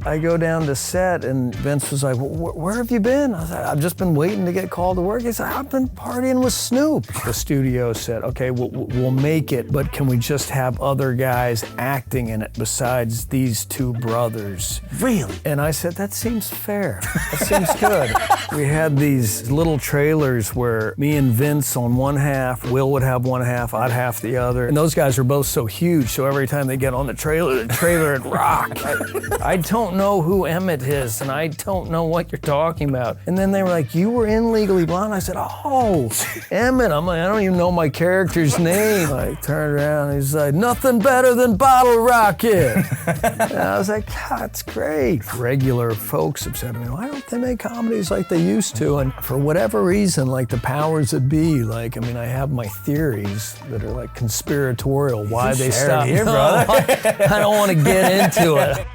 I go down to set, and Vince was like, where have you been? I was like, I've just been waiting to get called to work. He said, I've been partying with Snoop. The studio said, okay, we'll make it, but can we just have other guys acting in it besides these two brothers? Really? And I said, that seems fair. That seems good. We had these little trailers where me and Vince on one half, Will would have one half, I'd have the other. And those guys were both so huge, so every time they get on the trailer would rock. I don't know who Emmett is, and I don't know what you're talking about. And then they were like, you were in Legally Blonde? I said, oh, Emmett. I'm like, I don't even know my character's name. I turned around, and he's like, nothing better than Bottle Rocket. And I was like, God, that's great. Regular folks have said to me, why don't they make comedies like they used to? And for whatever reason, like the powers that be, like, I mean, I have my theories that are like conspiratorial, why they stopped. Here, brother. I don't want to get into it.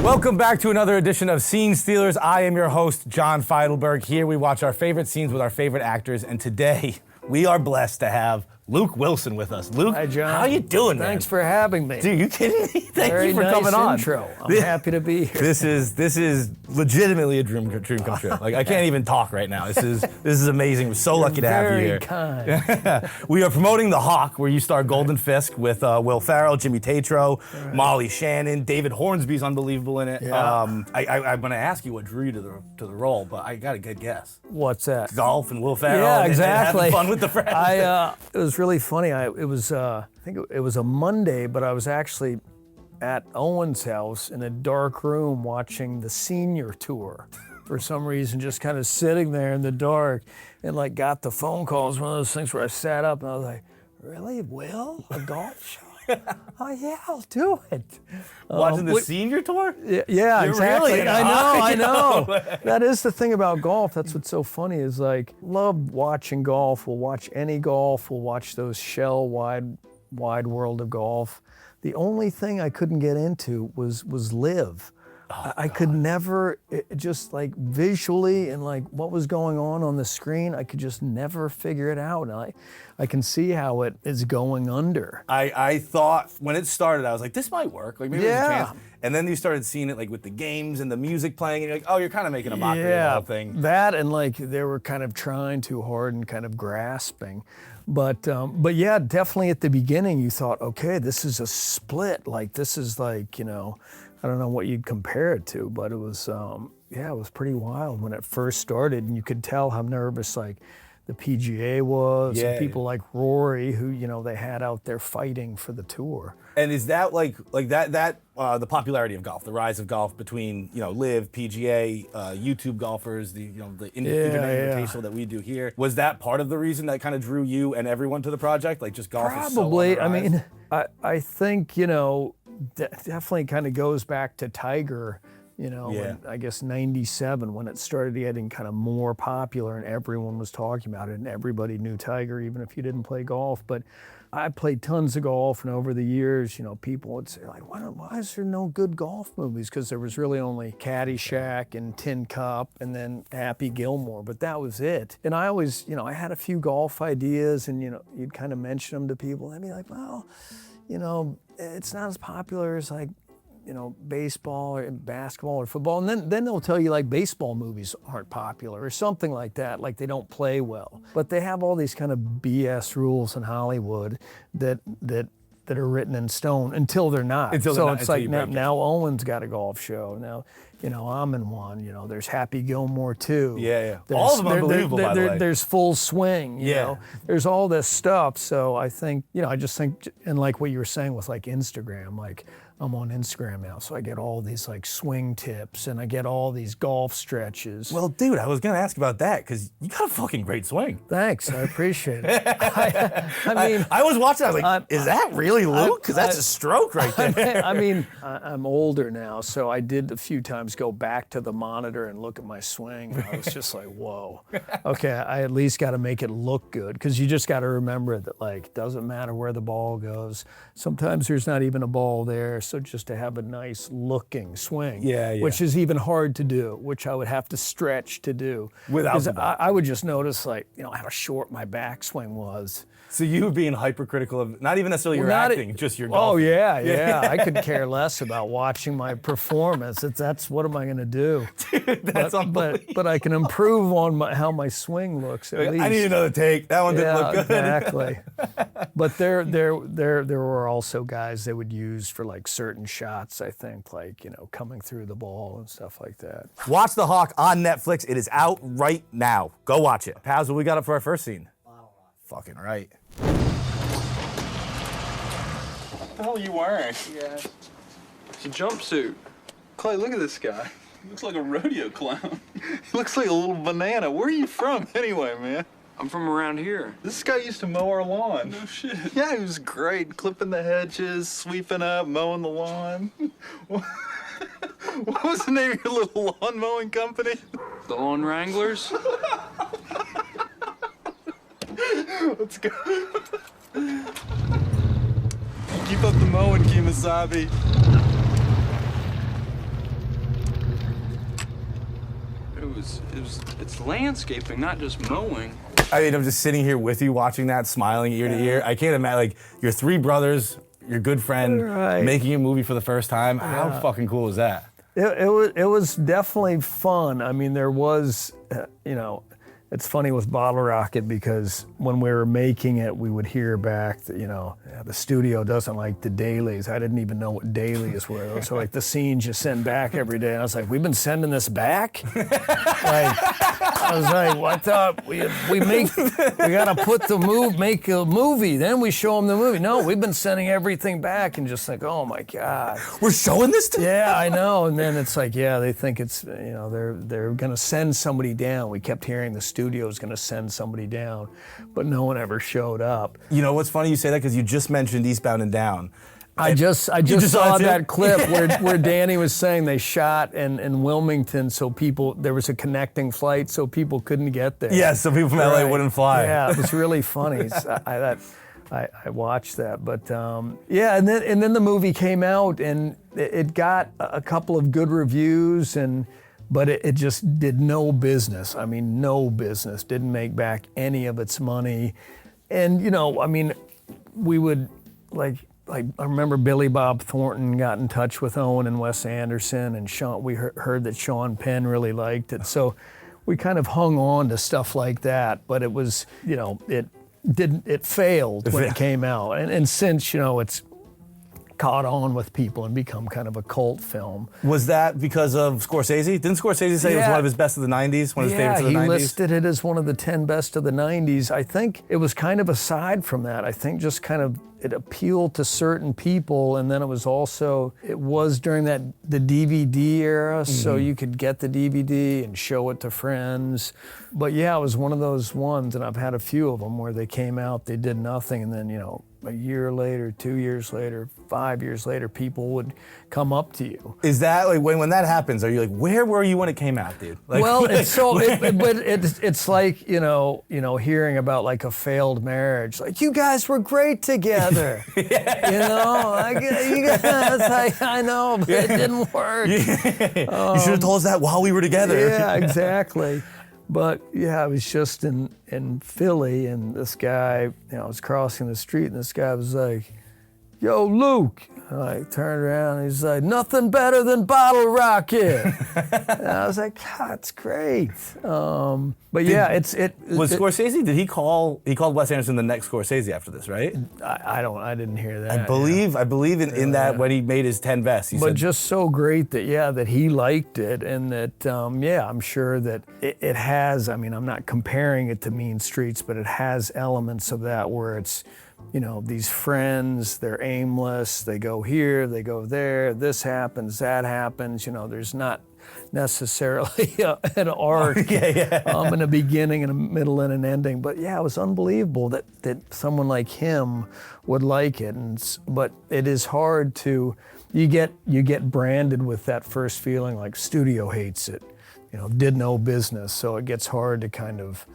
Welcome back to another edition of Scene Stealers. I am your host, John Feitelberg. Here we watch our favorite scenes with our favorite actors, and today we are blessed to have Luke Wilson with us. Luke, hi, John. how you doing, man? Thanks for having me. Dude, you kidding me? Thank Very you for nice coming on. Intro. I'm happy to be here. This is legitimately a dream come true. Like, I can't even talk right now. This is amazing. We're so lucky to have you here. Very kind. We are promoting The Hawk, where you star Golden Fisk with Will Ferrell, Jimmy Tatro, Molly Shannon, David Hornsby's unbelievable in it. Yeah. I'm going to ask you what drew you to the role, but I got a good guess. What's that? Golf and Will Ferrell. Yeah, and exactly. having fun with the friends. It was really funny. I think it was a Monday, but I was actually at Owen's house in a dark room watching the senior tour. For some reason, just kind of sitting there in the dark, and like got the phone call. It was one of those things where I sat up and I was like, really, Will? A golf show? Oh yeah, I'll do it. Watching the senior tour? Yeah, You're exactly. really I know. That is the thing about golf. That's what's so funny is like, love watching golf. We'll watch any golf. We'll watch those Shell wide world of golf. The only thing I couldn't get into was live. I could never, just like visually and like what was going on the screen, I could just never figure it out. And I can see how it is going under. I thought when it started, I was like, this might work. Like maybe there's a Yeah. chance. And then you started seeing it like with the games and the music playing, and you're like, oh, you're kind of making a mockery of the whole thing. That and like they were kind of trying too hard and kind of grasping. But yeah, definitely at the beginning you thought, okay, this is a split. Like this is like, you know, I don't know what you'd compare it to, but it was, it was pretty wild when it first started, and you could tell how nervous like the PGA was, and people like Rory, who, you know, they had out there fighting for the tour. And is that like that the popularity of golf, the rise of golf between, you know, Live, PGA, YouTube golfers, the internet invitational that we do here, was that part of the reason that kind of drew you and everyone to the project? Like just golf is so on the rise? I mean, I think, you know, definitely kind of goes back to Tiger, you know, in, I guess 97 when it started getting kind of more popular and everyone was talking about it and everybody knew Tiger, even if you didn't play golf. But I played tons of golf, and over the years, you know, people would say like, why is there no good golf movies? Because there was really only Caddyshack and Tin Cup and then Happy Gilmore, but that was it. And I always, you know, I had a few golf ideas, and, you know, you'd kind of mention them to people. They'd be like, well, you know, it's not as popular as like, you know, baseball or basketball or football. And then they'll tell you like baseball movies aren't popular or something like that, like they don't play well. But they have all these kind of BS rules in Hollywood that are written in stone until they're not. It's like now Owen's got a golf show. Now, you know, I'm in one. You know, there's Happy Gilmore too. All of them unbelievable, by the way. There's Full Swing. You know, there's all this stuff. So I think, you know, I just think, and like what you were saying with like Instagram, like I'm on Instagram now, so I get all these like swing tips and I get all these golf stretches. Well, dude, I was gonna ask about that because you got a fucking great swing. Thanks, I appreciate it. I mean, I was watching, I was like, is that really Luke? Because that's a stroke right there. I'm older now, so I did a few times sometimes go back to the monitor and look at my swing. And I was just like, whoa. Okay, I at least got to make it look good, because you just got to remember that, like, doesn't matter where the ball goes. Sometimes there's not even a ball there, so just to have a nice looking swing, which is even hard to do, which I would have to stretch to do. Without the ball. I would just notice, like, how short my backswing was. So you being hypercritical of, not even necessarily your acting, just your golf. Oh, yeah. I could care less about watching my performance. That's what am I going to do? Dude, that's unbelievable. But I can improve on how my swing looks, at least. I need another take. That one didn't look good. Exactly. But there were also guys they would use for, like, certain shots, I think, like, coming through the ball and stuff like that. Watch The Hawk on Netflix. It is out right now. Go watch it. Pals, what we got up for our first scene? Fucking right. What the hell are you wearing? Yeah. It's a jumpsuit. Clay, look at this guy. He looks like a rodeo clown. He looks like a little banana. Where are you from anyway, man? I'm from around here. This guy used to mow our lawn. No shit. Yeah, he was great. Clipping the hedges, sweeping up, mowing the lawn. What was the name of your little lawn mowing company? The Lawn Wranglers? Let's go. Keep up the mowing, Kemosabe. It's landscaping, not just mowing. I mean, I'm just sitting here with you, watching that, smiling ear to ear. I can't imagine, like, your three brothers, your good friend, making a movie for the first time. How fucking cool is that? It was definitely fun. I mean, there was, it's funny with Bottle Rocket, because when we were making it, we would hear back that, the studio doesn't like the dailies. I didn't even know what dailies were. So, like, the scenes you send back every day. And I was like, we've been sending this back? I was like, well, I thought we gotta make a movie, then we show them the movie. No, we've been sending everything back, and just like, oh my God. We're showing this to Yeah, I know. And then it's like, they think it's, they're gonna send somebody down. We kept hearing the studio's gonna send somebody down, but no one ever showed up. You know what's funny you say that, because you just mentioned Eastbound and Down. I just saw that clip where Danny was saying they shot in Wilmington, so there was a connecting flight, so people couldn't get there. Yeah, so people from LA wouldn't fly. Yeah, it was really funny. I watched that, but and then the movie came out, and it got a couple of good reviews, but it just did no business. I mean, no business. Didn't make back any of its money, and we would like. I remember Billy Bob Thornton got in touch with Owen and Wes Anderson, and we heard that Sean Penn really liked it. So we kind of hung on to stuff like that, but it was, it failed when it came out. And since, it's caught on with people and become kind of a cult film. Was that because of Scorsese? Didn't Scorsese say it was one of his best of the 90s, one of his favorites of the 90s? Yeah, he listed it as one of the 10 best of the 90s. I think it was kind of aside from that. I think just kind of it appealed to certain people, and then it was during the DVD era, so you could get the DVD and show it to friends. But yeah, it was one of those ones, and I've had a few of them where they came out, they did nothing, and then, a year later, 2 years later, 5 years later, people would come up to you. Is that, like, when that happens, are you like, where were you when it came out, dude? Like, well, it's like, hearing about, like, a failed marriage. Like, you guys were great together. You guys, I know, but it didn't work. You should have told us that while we were together. Yeah, exactly. But I was just in Philly, and this guy, I was crossing the street, and this guy was like, "Yo, Luke." I turned around, and he's like, "Nothing better than Bottle Rocket." And I was like, "God, it's great." But was Scorsese? Did he called Wes Anderson the next Scorsese after this, right? I didn't hear that. I believe in that when he made his 10 best. He said, just so great that he liked it, and that I'm sure that it has. I mean, I'm not comparing it to Mean Streets, but it has elements of that where it's, these friends, they're aimless, they go here, they go there, this happens, that happens, there's not necessarily an arc in a beginning and a middle and an ending. But it was unbelievable that someone like him would like it. But it is hard to you get branded with that first feeling like studio hates it, did no business. So it gets hard to kind of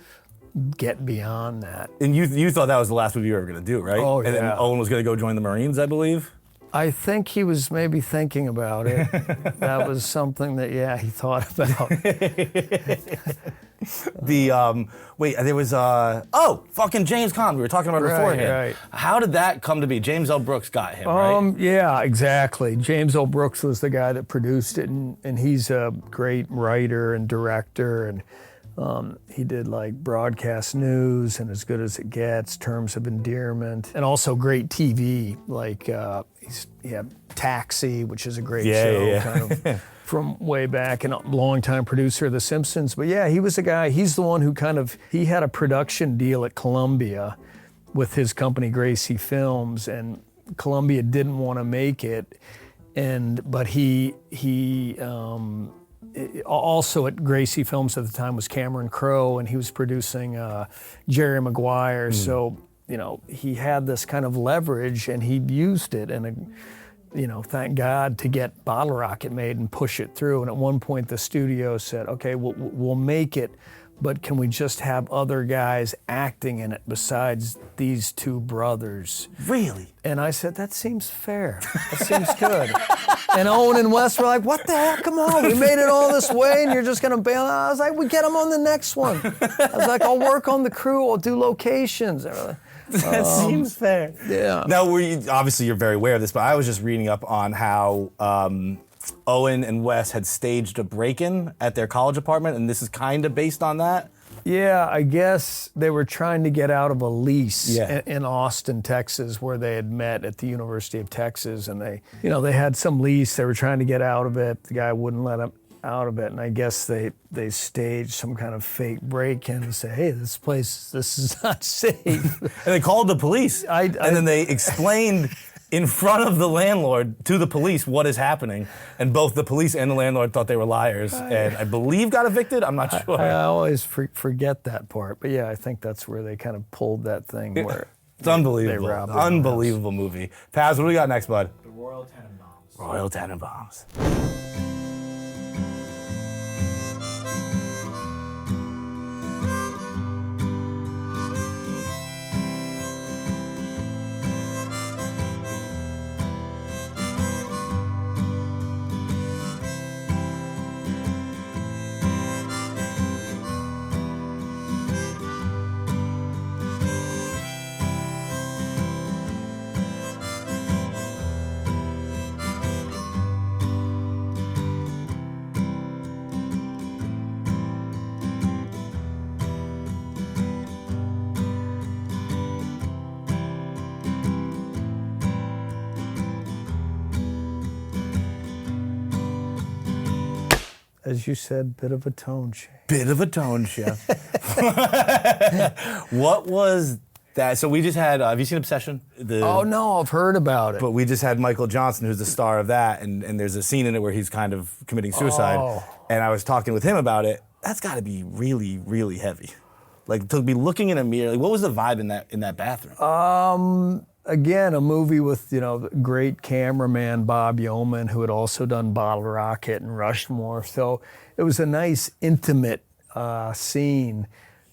get beyond that. And you thought that was the last movie you were ever going to do, right? Oh, And then yeah. Owen was going to go join the Marines, I believe? I think he was maybe thinking about it. That was something that, he thought about. There was fucking James Caan. We were talking about it beforehand. Right. How did that come to be? James L. Brooks got him, right? Yeah, exactly. James L. Brooks was the guy that produced it, and he's a great writer and director, and he did like Broadcast News and As Good as It Gets, Terms of Endearment, and also great TV, like he had Taxi, which is a great show, kind of from way back, and a longtime producer of The Simpsons. But yeah, he was the guy, he's the one who he had a production deal at Columbia with his company Gracie Films, and Columbia didn't want to make it, but he also at Gracie Films at the time was Cameron Crowe, and he was producing Jerry Maguire. So, he had this kind of leverage, and he used it, and thank God, to get Bottle Rocket made and push it through. And at one point the studio said, okay, we'll make it, but can we just have other guys acting in it besides these two brothers? Really? And I said, that seems fair. That seems good. And Owen and Wes were like, what the heck? Come on, we made it all this way and you're just gonna bail out? I was like, we get them on the next one. I was like, I'll work on the crew, I'll do locations. They were like, that seems fair. Yeah. Now, obviously you're very aware of this, but I was just reading up on how Owen and Wes had staged a break-in at their college apartment, and this is kind of based on that. Yeah, I guess they were trying to get out of a lease Yeah. in Austin, Texas, where they had met at the University of Texas, and they had some lease. They were trying to get out of it. The guy wouldn't let them out of it, and I guess they staged some kind of fake break-in and say, hey, this is not safe. And they called the police, and then they explained in front of the landlord to the police what is happening, and both the police and the landlord thought they were liars, and I believe got evicted. I'm not sure. I always forget that part, but yeah, I think that's where they kind of pulled that thing where it's unbelievable. They robbed Unbelievable movie. Paz, what do we got next, bud? The Royal Tenenbaums. Royal Tenenbaums. As you said, bit of a tone change. Bit of a tone shift. What was that? So we just had, have you seen Obsession? Oh no, I've heard about it. But we just had Michael Johnson, who's the star of that, and there's a scene in it where he's kind of committing suicide. Oh. And I was talking with him about it. That's got to be really, really heavy. Like, to be looking in a mirror. Like, what was the vibe in that bathroom? Again, a movie with, great cameraman Bob Yeoman, who had also done Bottle Rocket and Rushmore. So it was a nice, intimate scene.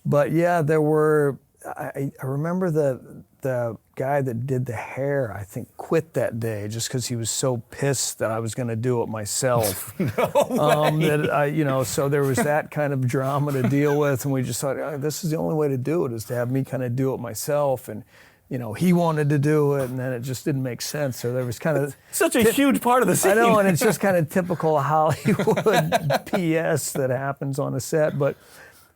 But yeah, there were, I remember the guy that did the hair, I think, quit that day just because he was so pissed that I was going to do it myself. So there was that kind of drama to deal with, and we just thought, this is the only way to do it, is to have me kind of do it myself. And he wanted to do it, and then it just didn't make sense. So there was kind of such a huge part of the scene. I know, and it's just kind of typical Hollywood PS that happens on a set. But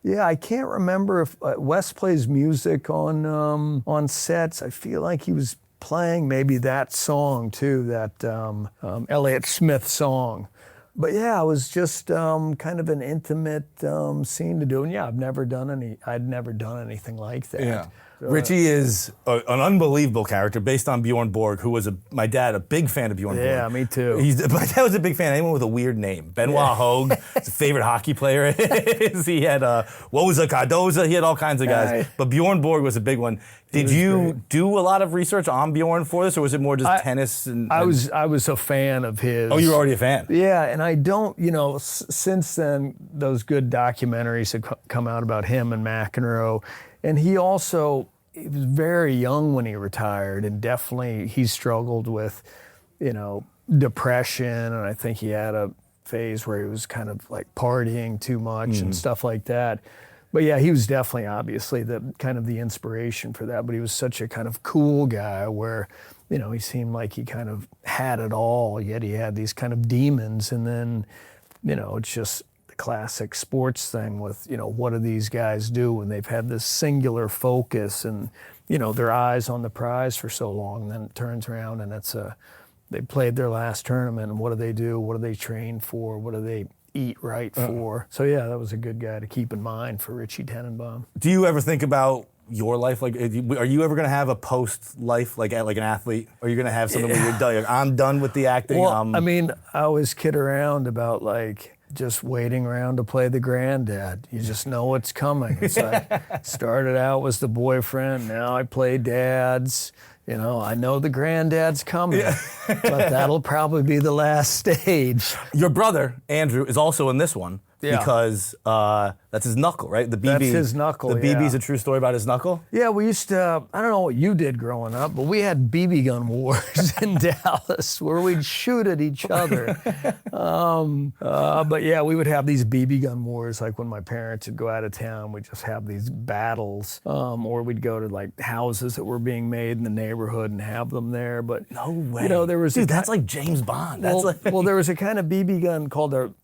yeah, I can't remember if Wes plays music on sets. I feel like he was playing maybe that song too, that Elliott Smith song. But yeah, it was just kind of an intimate scene to do. And yeah, I'd never done anything like that. Yeah. Richie is an unbelievable character based on Bjorn Borg, who was my dad, a big fan of Bjorn Borg. Yeah, me too. My dad was a big fan of anyone with a weird name. Benoit Hogue, his favorite hockey player is. He had, what was a Cardoza? He had all kinds of guys. Right. But Bjorn Borg was a big one. Did you do a lot of research on Bjorn for this, or was it more just tennis? I was a fan of his. Oh, you were already a fan? Yeah, and I don't, since then, those good documentaries have come out about him and McEnroe. And he was very young when he retired, and definitely he struggled with, depression, and I think he had a phase where he was kind of like partying too much and stuff like that. But yeah, he was definitely obviously the kind of the inspiration for that, but he was such a kind of cool guy where, he seemed like he kind of had it all, yet he had these kind of demons, and then, it's just the classic sports thing with, what do these guys do when they've had this singular focus and, their eyes on the prize for so long, and then it turns around and they played their last tournament, and what do they do? What do they train for? What do they eat right for? So yeah, that was a good guy to keep in mind for Richie Tenenbaum. Do you ever think about your life? Like, are you ever going to have a post life like an athlete? Are you going to have something where you're done? Like, I'm done with the acting. Well, I always kid around about just waiting around to play the Grandad. You just know what's coming. It's like, started out was the boyfriend, now I play dads. I know the Granddad's coming, but that'll probably be the last stage. Your brother, Andrew, is also in this one because that's his knuckle, right? The BB. That's his knuckle, The BB's a true story about his knuckle? Yeah, we used to, I don't know what you did growing up, but we had BB gun wars in Dallas where we'd shoot at each other. But yeah, we would have these BB gun wars, like when my parents would go out of town, we'd just have these battles, or we'd go to houses that were being made in the neighborhood and have them there. But no way. There was that's like James Bond. Well, there was a kind of BB gun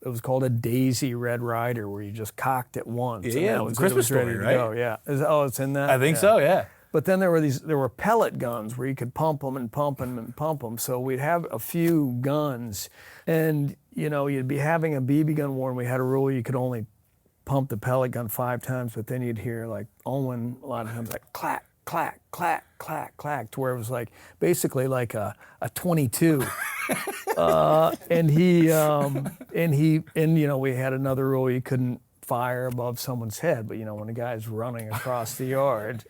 it was called a Daisy Red Ryder, where you just cocked it once. Yeah, and Christmas Story, right? Go. Yeah. It's in that? I think so, yeah. But then there were pellet guns where you could pump them and pump them and pump them. So we'd have a few guns, and you'd be having a BB gun war, and we had a rule you could only pump the pellet gun 5 times, but then you'd hear Owen a lot of times clack, clack, clack, clack, clack, to where it was basically like a 22. And we had another rule you couldn't fire above someone's head, but when a guy's running across the yard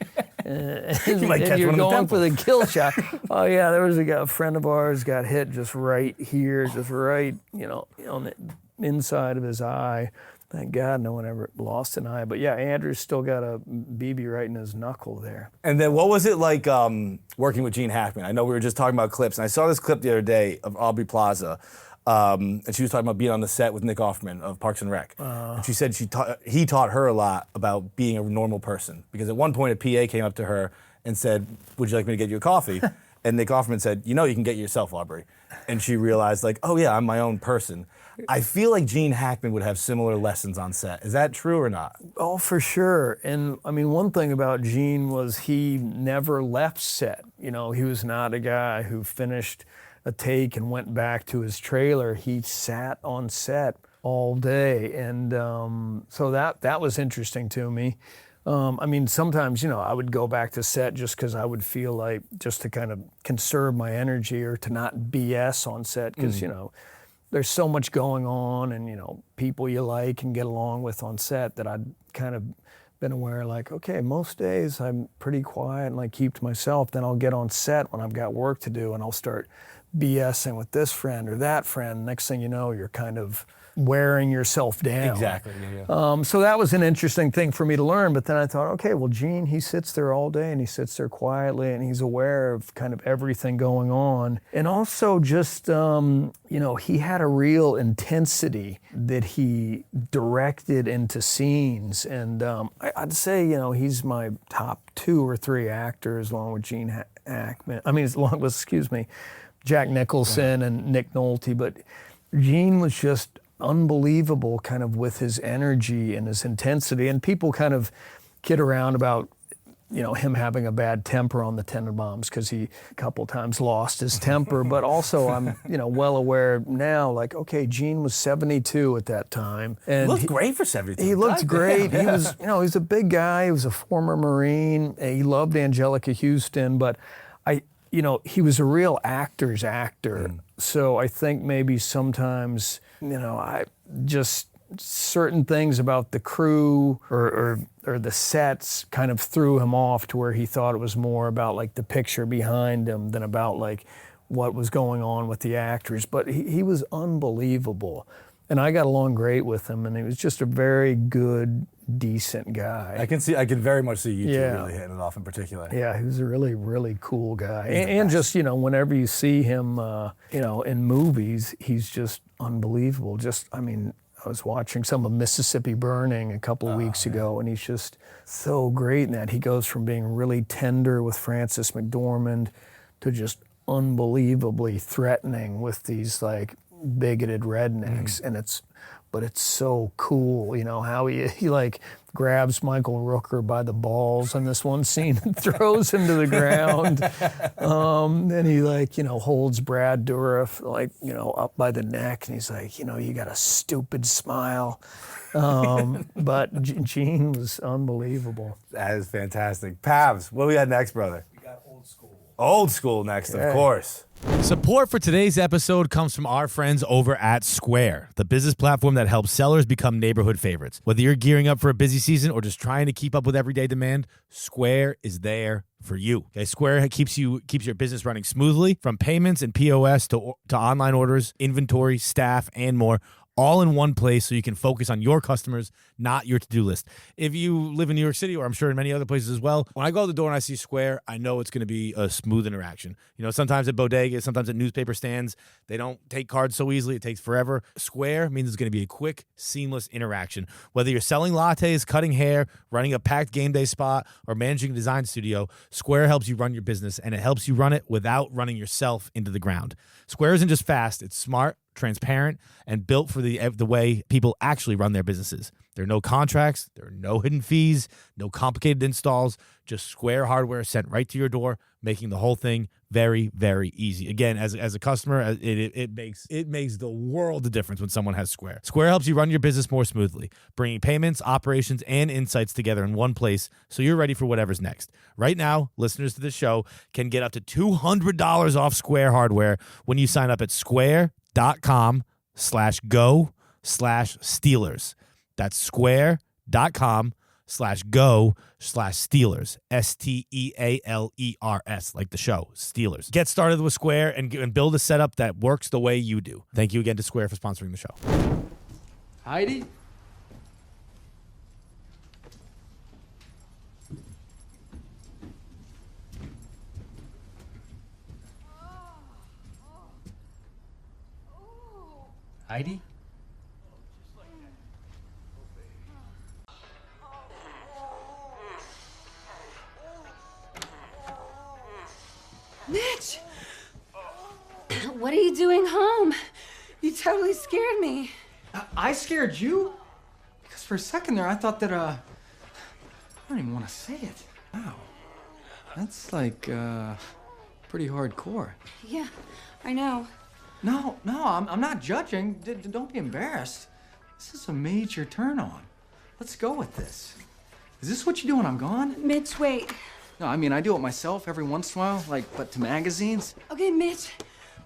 and you're going for the kill shot. Oh yeah, there was a friend of ours got hit just right here, just right, on the inside of his eye. Thank God no one ever lost an eye. But yeah, Andrew's still got a BB right in his knuckle there. And then what was it like working with Gene Hackman? I know we were just talking about clips, and I saw this clip the other day of Aubrey Plaza, and she was talking about being on the set with Nick Offerman of Parks and Rec. And she said he taught her a lot about being a normal person, because at one point a PA came up to her and said, "Would you like me to get you a coffee?" And Nick Offerman said, "You can get it yourself, Aubrey." And she realized oh yeah, I'm my own person. I feel like Gene Hackman would have similar lessons on set. Is that true or not? Oh, for sure. And one thing about Gene was he never left set. He was not a guy who finished a take and went back to his trailer. He sat on set all day. And so that was interesting to me. Sometimes, I would go back to set just because I would feel like just to kind of conserve my energy or to not BS on set because, there's so much going on and, people you like and get along with on set that I'd kind of been aware okay, most days I'm pretty quiet and keep to myself. Then I'll get on set when I've got work to do and I'll start BSing with this friend or that friend. Next thing you know, you're kind of wearing yourself down. Exactly. Yeah. So that was an interesting thing for me to learn. But then I thought, okay, well, Gene, he sits there all day and he sits there quietly and he's aware of kind of everything going on. And also just, he had a real intensity that he directed into scenes. And I'd say, he's my top 2 or 3 actors along with Gene Hackman. Jack Nicholson and Nick Nolte. But Gene was just unbelievable kind of with his energy and his intensity, and people kind of kid around about him having a bad temper on the Tenenbaums because he a couple times lost his temper. But also I'm, well aware now, like, okay, Gene was 72 at that time. And he looked great for 72. He looked great. He was, he's a big guy. He was a former Marine. He loved Angelica Houston, but he was a real actor's actor. So I think maybe sometimes, I just certain things about the crew or the sets kind of threw him off to where he thought it was more about like the picture behind him than about like what was going on with the actors. But he was unbelievable. And I got along great with him, and he was just a very good, decent guy. I can very much see you two really hitting it off in particular. Yeah, he was a really, really cool guy. And just, whenever you see him, in movies, he's just unbelievable. I was watching some of Mississippi Burning a couple of weeks ago, and he's just so great in that. He goes from being really tender with Frances McDormand to just unbelievably threatening with these like bigoted rednecks, and it's so cool, how he like grabs Michael Rooker by the balls in this one scene and throws him to the ground. Then he holds Brad Dourif up by the neck, and he's like, you got a stupid smile. But Gene was unbelievable. That is fantastic. Pavs, what do we got next, brother? We got Old School. Old School next, of course. Support for today's episode comes from our friends over at Square, the business platform that helps sellers become neighborhood favorites. Whether you're gearing up for a busy season or just trying to keep up with everyday demand, Square is there for you. Okay, Square keeps your business running smoothly, from payments and POS to online orders, inventory, staff, and more, all in one place so you can focus on your customers, not your to-do list. If you live in New York City, or I'm sure in many other places as well, when I go out the door and I see Square, I know it's going to be a smooth interaction. Sometimes at bodegas, sometimes at newspaper stands, they don't take cards so easily. It takes forever. Square means it's going to be a quick, seamless interaction. Whether you're selling lattes, cutting hair, running a packed game day spot, or managing a design studio, Square helps you run your business, and it helps you run it without running yourself into the ground. Square isn't just fast, it's smart, transparent, and built for the way people actually run their businesses. There are no contracts, there are no hidden fees, no complicated installs, just Square hardware sent right to your door, making the whole thing very, very easy. Again, as a customer, it makes the world of difference when someone has Square. Square helps you run your business more smoothly, bringing payments, operations, and insights together in one place so you're ready for whatever's next. Right now, listeners to this show can get up to $200 off Square hardware when you sign up at square.com/go/Steelers. That's square.com/go/Steelers. STEALERS, like the show, Steelers. Get started with Square and build a setup that works the way you do. Thank you again to Square for sponsoring the show. Heidi? Heidi? Mitch! What are you doing home? You totally scared me. I scared you? Because for a second there I thought that, I don't even want to say it. Wow. That's like, pretty hardcore. Yeah, I know. No, I'm not judging. Don't be embarrassed. This is a major turn on. Let's go with this. Is this what you do when I'm gone? Mitch, wait. No, I mean, I do it myself every once in a while, but to magazines. Okay, Mitch,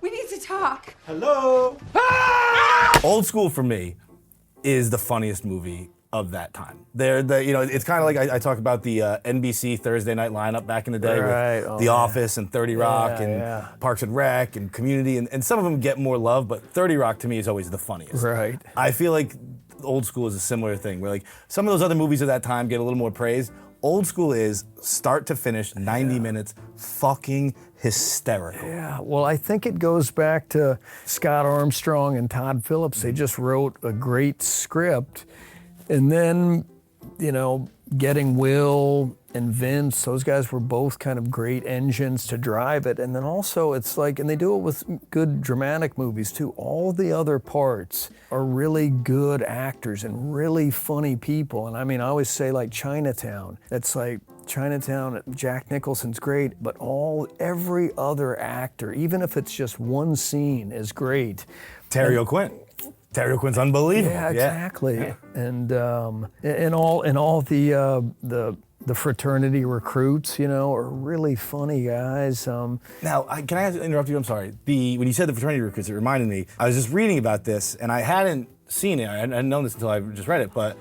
we need to talk. Hello? Ah! Old School for me is the funniest movie of that time. It's kind of like I talk about the NBC Thursday night lineup back in the day with The Office and 30 Rock and Parks and Rec and Community, and some of them get more love, but 30 Rock to me is always the funniest. Right. I feel like Old School is a similar thing, where like some of those other movies of that time get a little more praise. Old School is start to finish, 90 minutes, fucking hysterical. Yeah, well, I think it goes back to Scott Armstrong and Todd Phillips. They just wrote a great script, and then, getting Will and Vince, those guys were both kind of great engines to drive it. And then also it's like, and they do it with good dramatic movies too, all the other parts are really good actors and really funny people. And I mean, I always say like Chinatown, it's like, Chinatown, Jack Nicholson's great, but every other actor, even if it's just one scene, is great. Terry O'Quinn's unbelievable. Yeah, exactly. Yeah. And all the fraternity recruits, are really funny guys. Now, can I interrupt you? I'm sorry. When you said the fraternity recruits, it reminded me. I was just reading about this, and I hadn't seen it. I hadn't known this until I just read it. But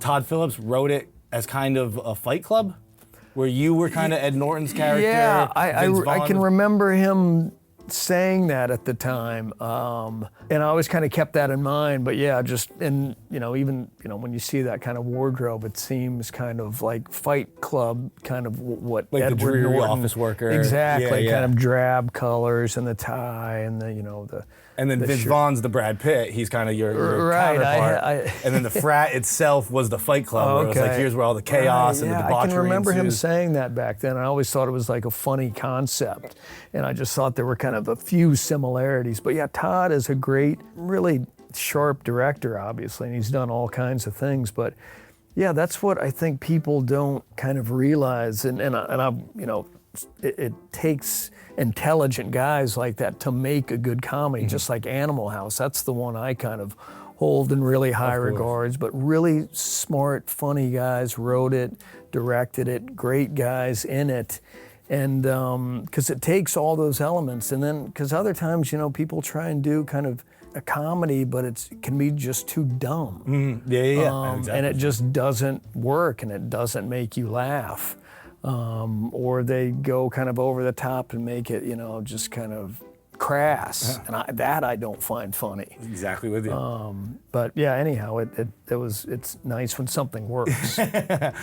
Todd Phillips wrote it as kind of a Fight Club, where you were kind of Ed Norton's character. Yeah, I can remember him saying that at the time, and I always kind of kept that in mind. But yeah, even when you see that kind of wardrobe, it seems kind of like Fight Club, kind of what like Edward the dreary Norton, office worker. Exactly, kind of drab colors and the tie and the. And then Vince Vaughn's the Brad Pitt. He's kind of your counterpart. And then the frat itself was the Fight Club, where it was like, here's where all the chaos and the debauchery I can remember him ensues. saying that back then. I always thought it was like a funny concept. And I just thought there were kind of a few similarities. But yeah, Todd is a great, really sharp director, obviously, and he's done all kinds of things. But yeah, that's what I think people don't kind of realize. It takes intelligent guys like that to make a good comedy, just like Animal House. That's the one I kind of hold in really high regards, but really smart, funny guys wrote it, directed it, great guys in it. And because it takes all those elements, and then because other times, people try and do kind of a comedy, but it can be just too dumb. Exactly. And it just doesn't work, and it doesn't make you laugh. Or they go kind of over the top and make it, just kind of crass. And I don't find funny. Exactly with you. But yeah, anyhow, it's nice when something works. Scott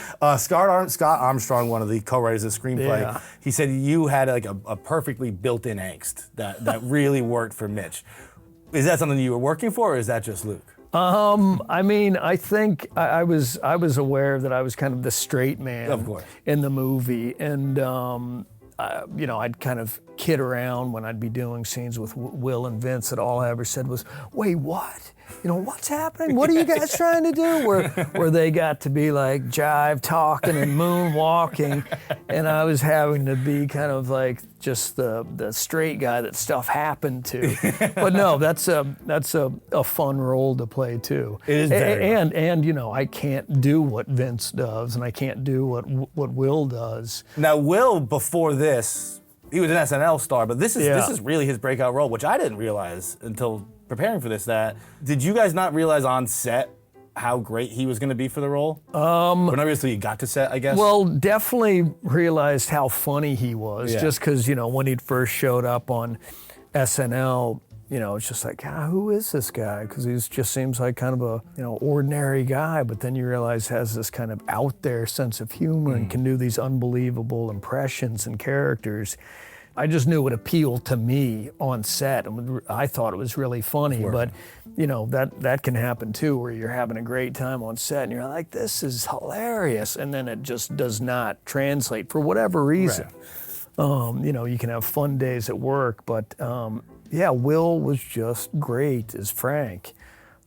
Armstrong, one of the co-writers of the screenplay, he said you had like a perfectly built-in angst that really worked for Mitch. Is that something you were working for, or is that just Luke? I think I was aware that I was kind of the straight man in the movie, and I'd kind of kid around when I'd be doing scenes with Will and Vince. That all I ever said was, "Wait, what? What's happening? What are you guys trying to do?" Where they got to be like jive talking and moonwalking, and I was having to be kind of like just the straight guy that stuff happened to. But no, that's a fun role to play too. It is very and I can't do what Vince does, and I can't do what Will does. Now, Will, before this, he was an SNL star, but this is really his breakout role, which I didn't realize until preparing for this. Did you guys not realize on set how great he was going to be for the role? But obviously you got to set, I guess. Well, definitely realized how funny he was, just because, when he'd first showed up on SNL, it's just like, who is this guy? Because he just seems like kind of a, ordinary guy, but then you realize has this kind of out there sense of humor and can do these unbelievable impressions and characters. I just knew it would appeal to me on set, and I thought it was really funny. But that can happen too, where you're having a great time on set and you're like, this is hilarious, and then it just does not translate for whatever reason. You can have fun days at work, but Will was just great as Frank.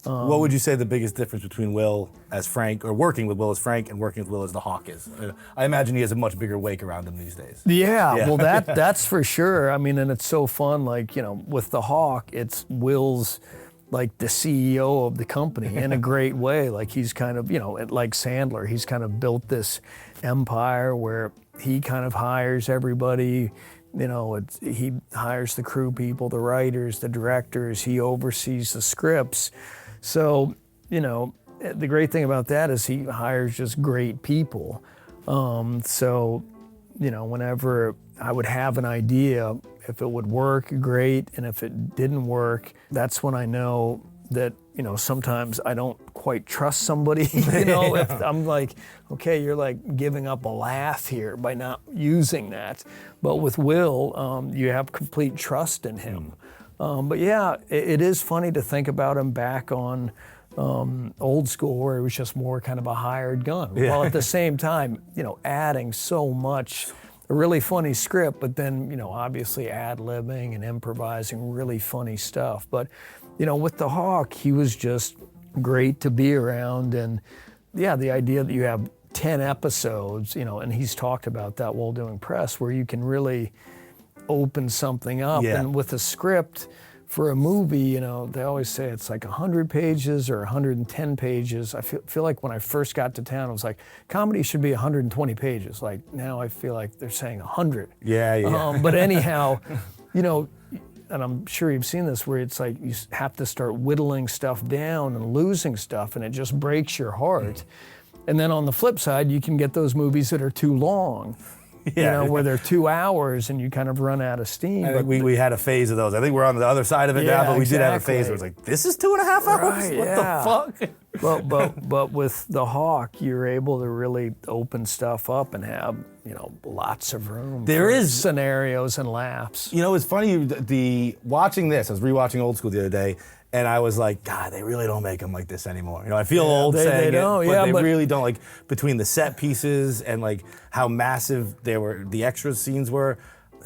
What would you say the biggest difference between Will as Frank, or working with Will as Frank, and working with Will as the Hawk is? I imagine he has a much bigger wake around him these days. Yeah. Well, that's for sure. I mean, and it's so fun, with the Hawk, it's Will's like the CEO of the company in a great way. Like he's kind of, like Sandler, he's kind of built this empire where he kind of hires everybody. He hires the crew people, the writers, the directors, he oversees the scripts. So, the great thing about that is he hires just great people. Whenever I would have an idea, if it would work, great, and if it didn't work, that's when I know that, sometimes I don't quite trust somebody. If I'm like, okay, you're like giving up a laugh here by not using that. But with Will, you have complete trust in him. But yeah, it is funny to think about him back on Old School, where he was just more kind of a hired gun. While at the same time, adding so much, a really funny script, but then, obviously ad-libbing and improvising really funny stuff. But, with the Hawk, he was just great to be around. And yeah, the idea that you have 10 episodes, and he's talked about that while doing press, where you can really open something up. Yeah. And with a script for a movie, they always say it's like 100 pages or 110 pages. I feel like when I first got to town, I was like, comedy should be 120 pages. Like now I feel like they're saying 100. Yeah. But anyhow, and I'm sure you've seen this, where it's like you have to start whittling stuff down and losing stuff, and it just breaks your heart. And then on the flip side, you can get those movies that are too long, where they're 2 hours and you kind of run out of steam. I think we had a phase of those. I think we're on the other side of it now, but we did have a phase where it's like, this is 2.5 hours? Right, what the fuck? But with The Hawk, you're able to really open stuff up and have, lots of room. There is scenarios and laughs. It's funny, watching this, I was rewatching Old School the other day, and I was like, God, they really don't make them like this anymore. I feel old saying they don't, it, but they really don't. Like, between the set pieces and like how massive the extra scenes were.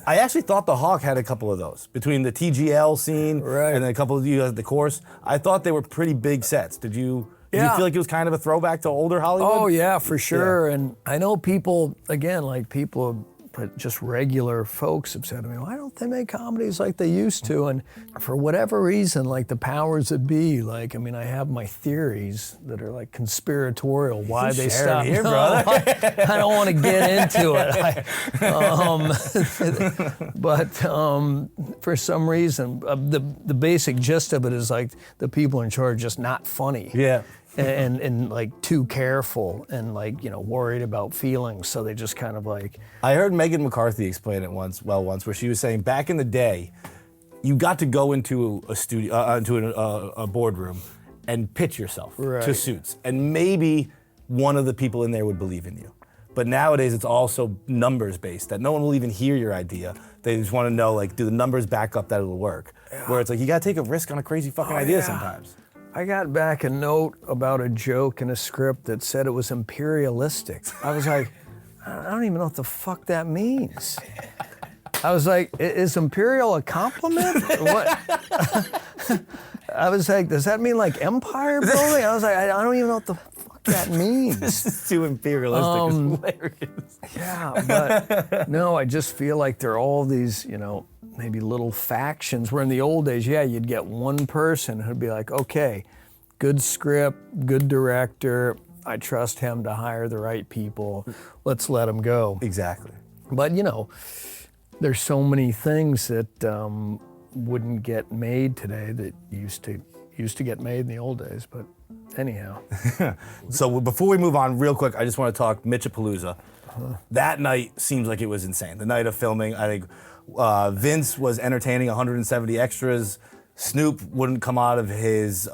I actually thought The Hawk had a couple of those. Between the TGL scene and then a couple of the course, I thought they were pretty big sets. Did you feel like it was kind of a throwback to older Hollywood? Oh, yeah, for sure. Yeah. And I know people, again, but just regular folks have said to me, why don't they make comedies like they used to? And for whatever reason, like the powers that be, I have my theories that are like conspiratorial, why they stopped. Here, brother. I don't want to get into it. But for some reason, the basic gist of it is like the people in charge are just not funny. Yeah. And like too careful and worried about feelings, so they just kind of like. I heard Megan McCarthy explain it once, where she was saying back in the day, you got to go into a studio, into a boardroom, and pitch yourself to suits, and maybe one of the people in there would believe in you. But nowadays it's also numbers based, that no one will even hear your idea. They just want to know, do the numbers back up that it'll work? Yeah. Where it's like you got to take a risk on a crazy fucking idea sometimes. I got back a note about a joke in a script that said it was imperialistic. I was like, I don't even know what the fuck that means. I was like, is imperial a compliment? What? I was like, does that mean like empire building? I was like, I don't even know what the fuck that means. It's too imperialistic. It's hilarious. Yeah, but no, I just feel like there are all these, maybe little factions, where in the old days, you'd get one person who'd be like, okay, good script, good director, I trust him to hire the right people, let's let him go. Exactly. But there's so many things that wouldn't get made today that used to get made in the old days, but anyhow. So before we move on, real quick, I just want to talk Mitch-a-Palooza. That night seems like it was insane. The night of filming, I think Vince was entertaining 170 extras. Snoop wouldn't come out of his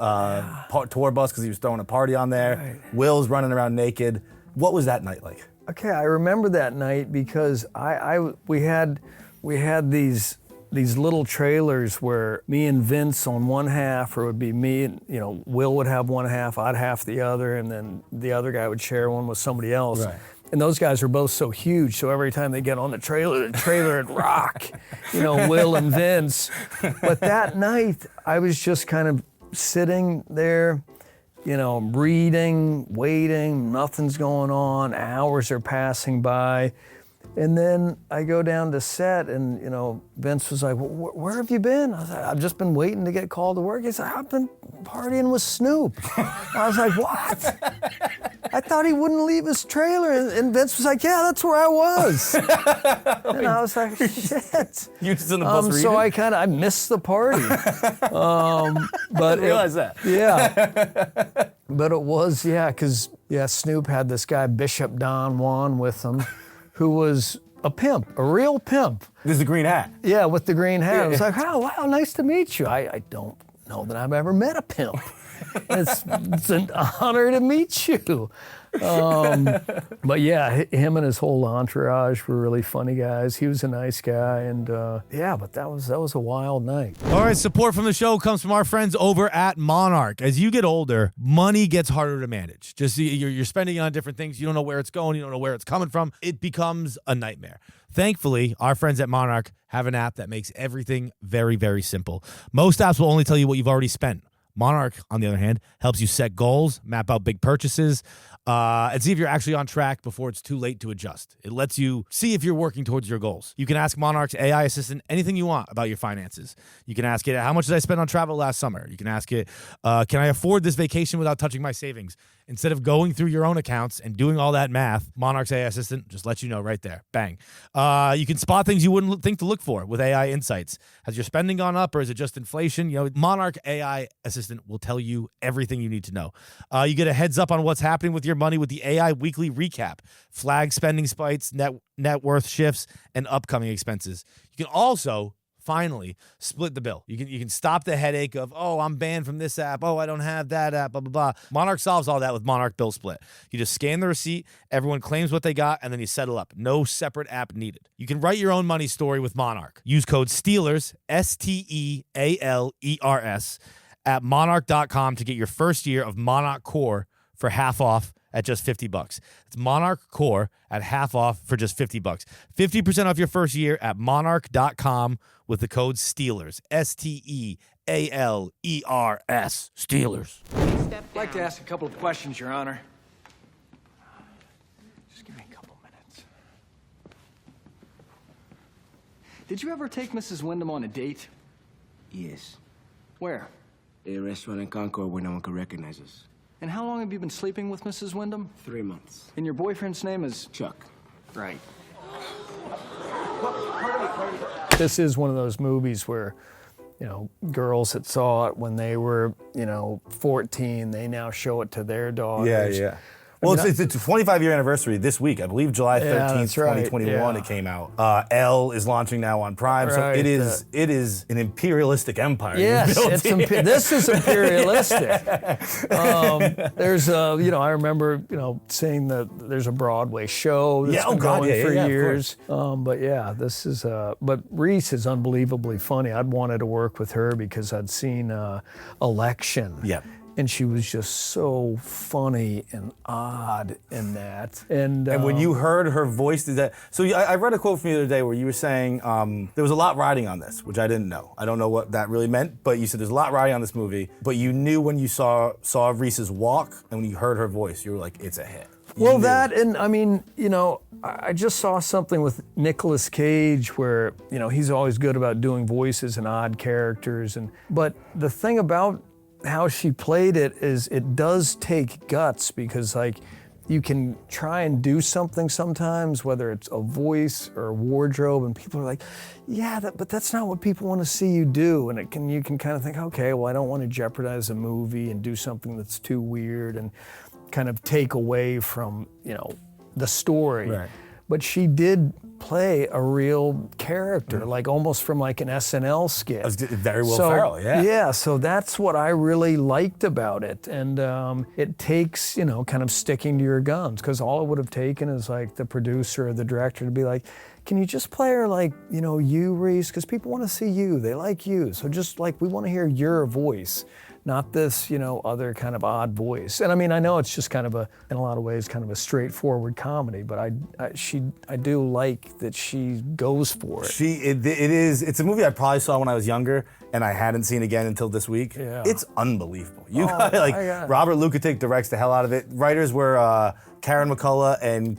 tour bus because he was throwing a party on there. Right. Will's running around naked. What was that night like? Okay, I remember that night because we had these little trailers where me and Vince on one half, or it would be me and Will would have one half, I'd have the other, and then the other guy would share one with somebody else. Right. And those guys are both so huge, so every time they get on the trailer would rock, Will and Vince. But that night, I was just kind of sitting there, reading, waiting, nothing's going on, hours are passing by. And then I go down to set, and Vince was like, where have you been? I was like, I've just been waiting to get called to work. He said, I've been partying with Snoop. I was like, what? I thought he wouldn't leave his trailer. And Vince was like, yeah, that's where I was. And I was like, shit. You just in the bus reading? So I missed the party. But I didn't realize that. Yeah. But it was, because Snoop had this guy, Bishop Don Juan, with him, who was a pimp, a real pimp. This is the green hat. Yeah, with the green hat. I was like, oh, wow, nice to meet you. I don't know that I've ever met a pimp. It's an honor to meet you. But him and his whole entourage were really funny guys. He was a nice guy, and but that was a wild night. All right, support from the show comes from our friends over at Monarch. As you get older, money gets harder to manage. Just you're spending it on different things. You don't know where it's going. You don't know where it's coming from. It becomes a nightmare. Thankfully, our friends at Monarch have an app that makes everything very, very simple. Most apps will only tell you what you've already spent. Monarch, on the other hand, helps you set goals, map out big purchases, and see if you're actually on track before it's too late to adjust. It lets you see if you're working towards your goals. You can ask Monarch's AI assistant anything you want about your finances. You can ask it, how much did I spend on travel last summer? You can ask it, can I afford this vacation without touching my savings? Instead of going through your own accounts and doing all that math, Monarch's AI assistant just lets you know right there. Bang. You can spot things you wouldn't think to look for with AI insights. Has your spending gone up or is it just inflation? Monarch AI assistant will tell you everything you need to know. You get a heads up on what's happening with your money with the AI weekly recap, flag spending spikes, net worth shifts, and upcoming expenses. You can also finally split the bill. You can stop the headache of, oh, I'm banned from this app. Oh, I don't have that app, blah, blah, blah. Monarch solves all that with Monarch Bill Split. You just scan the receipt, everyone claims what they got, and then you settle up. No separate app needed. You can write your own money story with Monarch. Use code STEALERS, STEALERS, at monarch.com to get your first year of Monarch Core for half off at just $50. It's Monarch Core at half off for just $50. 50% off your first year at monarch.com with the code STEALERS. STEALERS. Steelers. I'd like to ask a couple of questions, Your Honor. Just give me a couple minutes. Did you ever take Mrs. Wyndham on a date? Yes. Where? A restaurant in Concord where no one could recognize us. And how long have you been sleeping with Mrs. Wyndham? 3 months. And your boyfriend's name is? Chuck. Right. This is one of those movies where, girls that saw it when they were, 14, they now show it to their daughters. Yeah. Well, it's a 25-year anniversary this week. I believe July 13th, 2021, it came out. Elle is launching now on Prime, so Right, it is an imperialistic empire. Yes, this is imperialistic. There's I remember, saying that there's a Broadway show that's been going for years. But yeah, this is, but Reese is unbelievably funny. I'd wanted to work with her because I'd seen Election. Yeah. And she was just so funny and odd in that. And when you heard her voice, I read a quote from you the other day where you were saying there was a lot riding on this, which I didn't know. I don't know what that really meant, but you said there's a lot riding on this movie. But you knew when you saw Reese's walk and when you heard her voice, you were like, it's a hit. Well, that, and I mean, I just saw something with Nicolas Cage where, he's always good about doing voices and odd characters. But the thing about how she played it is it does take guts because you can try and do something sometimes, whether it's a voice or a wardrobe, and people are like, yeah, but that's not what people want to see you do. And you can kind of think, okay, well, I don't want to jeopardize a movie and do something that's too weird and kind of take away from, the story. Right. But she did play a real character, almost from an SNL skit. Very Will Ferrell, yeah. Yeah, so that's what I really liked about it. And it takes, kind of sticking to your guns, because all it would have taken is the producer or the director to be like, can you just play her you, Reese? Because people want to see you, they like you. So just we want to hear your voice, not this, other kind of odd voice. And I mean, I know it's just kind of in a lot of ways, kind of a straightforward comedy, but I do like that she goes for it. It's a movie I probably saw when I was younger and I hadn't seen again until this week. Yeah. It's unbelievable. Robert Lukatic directs the hell out of it. Writers were Karen McCullough and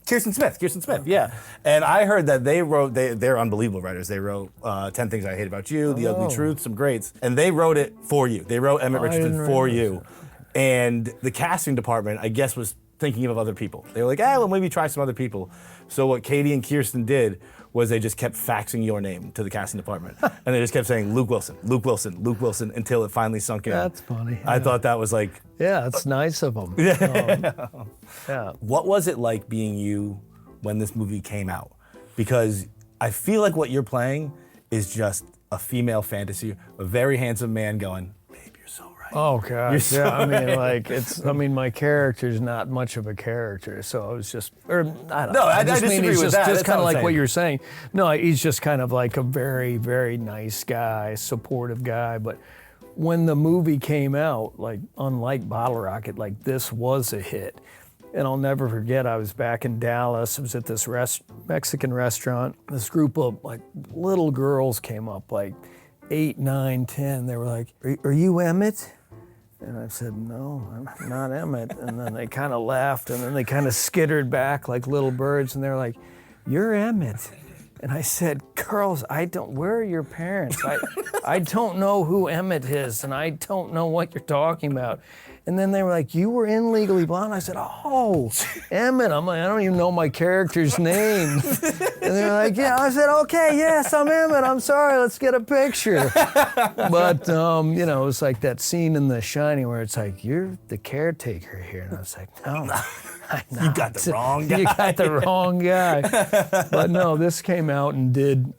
Kirsten Smith, yeah. And I heard that they're unbelievable writers. They wrote 10 Things I Hate About You, The Ugly Truth, some greats. And they wrote it for you. They wrote Emmett Richmond for you. And the casting department, I guess, was thinking of other people. They were like, well, maybe try some other people. So what Katie and Kirsten did was they just kept faxing your name to the casting department. And they just kept saying, Luke Wilson, Luke Wilson, Luke Wilson, until it finally sunk in. That's funny. I thought that was yeah, it's nice of them. Yeah. What was it like being you when this movie came out? Because I feel like what you're playing is just a female fantasy, a very handsome man going, babe, you're so right. Oh gosh, You're so I mean, right. I mean, my character's not much of a character, so I was just, I don't know. No, I just mean disagree he's with just, that. just That's kind of what I'm like what saying. you're saying. No, he's just kind of a very, very nice guy, supportive guy. But when the movie came out, unlike Bottle Rocket, this was a hit. And I'll never forget, I was back in Dallas. I was at this Mexican restaurant. This group of little girls came up, 8, 9, 10, they were like, are you Emmett? And I said, no, I'm not Emmett. And then they kind of laughed, and then they kind of skittered back like little birds, and they're like, you're Emmett. And I said, girls, where are your parents? I don't know who Emmett is, and I don't know what you're talking about. And then they were like, you were in Legally Blonde? I said, oh, Emmett. I'm like, I don't even know my character's name. And they were like, yeah. I said, okay, yes, I'm Emmett. I'm sorry, let's get a picture. But, it's like that scene in The Shining where it's like, you're the caretaker here. And I was like, no, I'm not. You got the wrong guy. You got the wrong guy. But no, this came out and did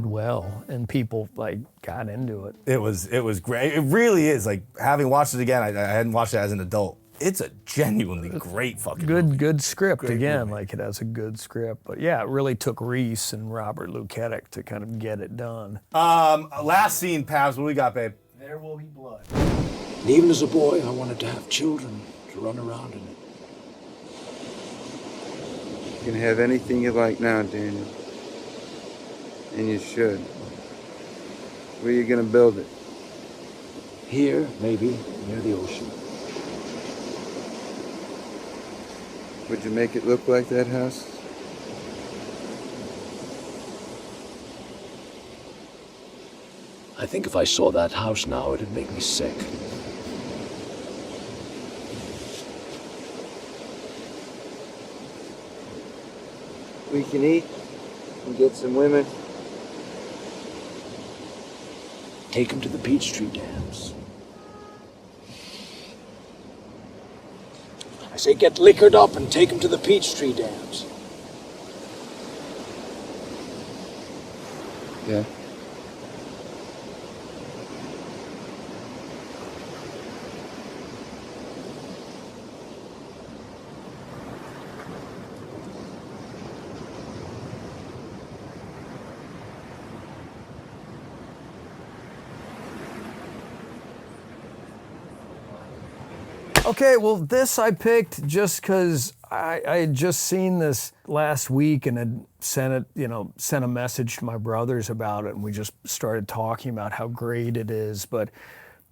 well, and people like got into it. It was great. It really is. Like, having watched it again, I hadn't watched it as an adult. It's a genuinely great fucking movie. Good script Great again. movie. Like, it has a good script. But yeah, it really took Reese and Robert Luketic to kind of get it done. Last scene, Pabs, what we got, babe? There will be blood. And even as a boy, I wanted to have children to run around in it. You can have anything you like now, Daniel. And you should. Where are you gonna build it? Here, maybe, near the ocean. Would you make it look like that house? I think if I saw that house now, it'd make me sick. We can eat and get some women. Take him to the Peachtree Dams. I say get liquored up and take him to the Peachtree Dams. Yeah. Okay, well, this I picked just because I had just seen this last week and had sent a message to my brothers about it, and we just started talking about how great it is. But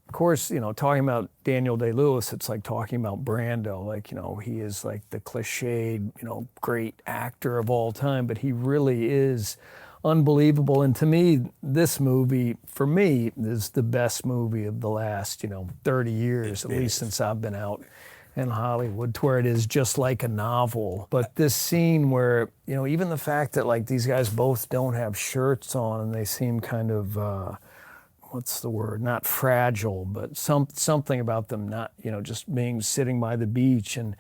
of course, talking about Daniel Day-Lewis, it's like talking about Brando. Like, he is like the cliched, great actor of all time, but he really is unbelievable. And to me, this movie, for me, is the best movie of the last, 30 years, at least since I've been out in Hollywood, to where it is just like a novel. But this scene where, even the fact that like these guys both don't have shirts on and they seem kind of, what's the word? Not fragile, but something about them not, just sitting by the beach. And,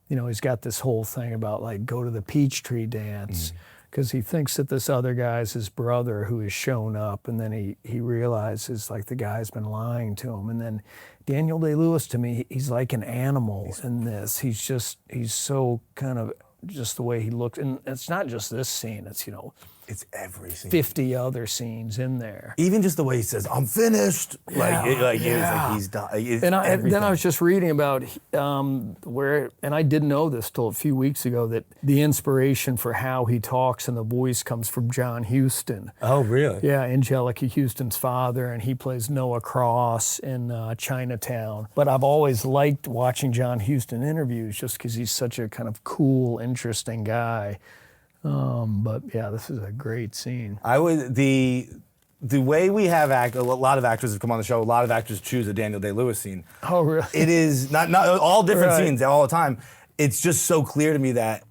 he's got this whole thing about like, go to the Peachtree dance. Because he thinks that this other guy's his brother who has shown up, and then he realizes like the guy's been lying to him. And then Daniel Day-Lewis, to me, he's like an animal in this. He's so kind of just the way he looks. And it's not just this scene, it's, It's every scene. 50 other scenes in there. Even just the way he says, I'm finished. It's like he's done. And then I was just reading about where, and I didn't know this till a few weeks ago, that the inspiration for how he talks and the voice comes from John Huston. Oh, really? Yeah, Angelica Houston's father, and he plays Noah Cross in Chinatown. But I've always liked watching John Huston interviews just because he's such a kind of cool, interesting guy. But yeah, this is a great scene. The way we have a lot of actors have come on the show. A lot of actors choose a Daniel Day-Lewis scene. Oh, really? It is not all different Right. scenes all the time. It's just so clear to me that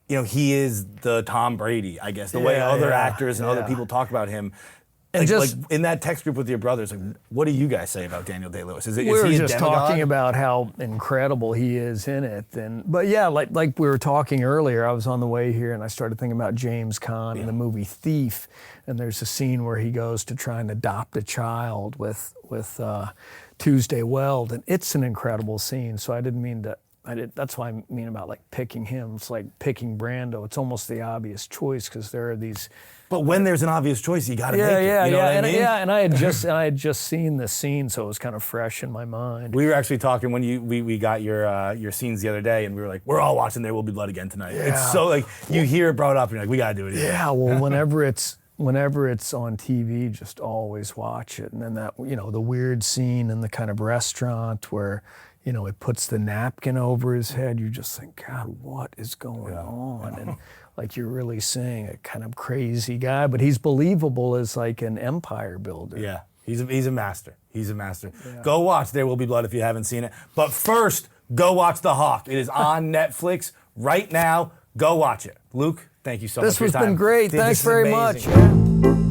he is the Tom Brady, I guess. The way other actors and other people talk about him. And like in that text group with your brothers, like, what do you guys say about Daniel Day-Lewis? Is we he were a just demigod? talking about how incredible he is in it. But yeah, like we were talking earlier, I was on the way here and I started thinking about James Caan in the movie Thief. And there's a scene where he goes to try and adopt a child with Tuesday Weld. And it's an incredible scene. So I didn't mean to, that's what I mean about like picking him. It's like picking Brando. It's almost the obvious choice because there are these. But when there's an obvious choice, you got to make it. Yeah, you know what I mean? And I had just seen the scene, so it was kind of fresh in my mind. We were actually talking when we got your scenes the other day, and we were like, we're all watching There Will Be Blood again tonight. Yeah. It's so like you hear it brought up, and you're like, we got to do it again. Yeah, well, whenever it's whenever it's on TV, just always watch it. And then that, the weird scene in the kind of restaurant where, it puts the napkin over his head. You just think, God, what is going on? And like you're really seeing a kind of crazy guy, but he's believable as like an empire builder. Yeah, he's a master. He's a master. Yeah. Go watch There Will Be Blood if you haven't seen it. But first, go watch The Hawk. It is on Netflix right now. Go watch it. Luke, thank you so much for your time. This has been great. Dude, Thanks very much. Yeah.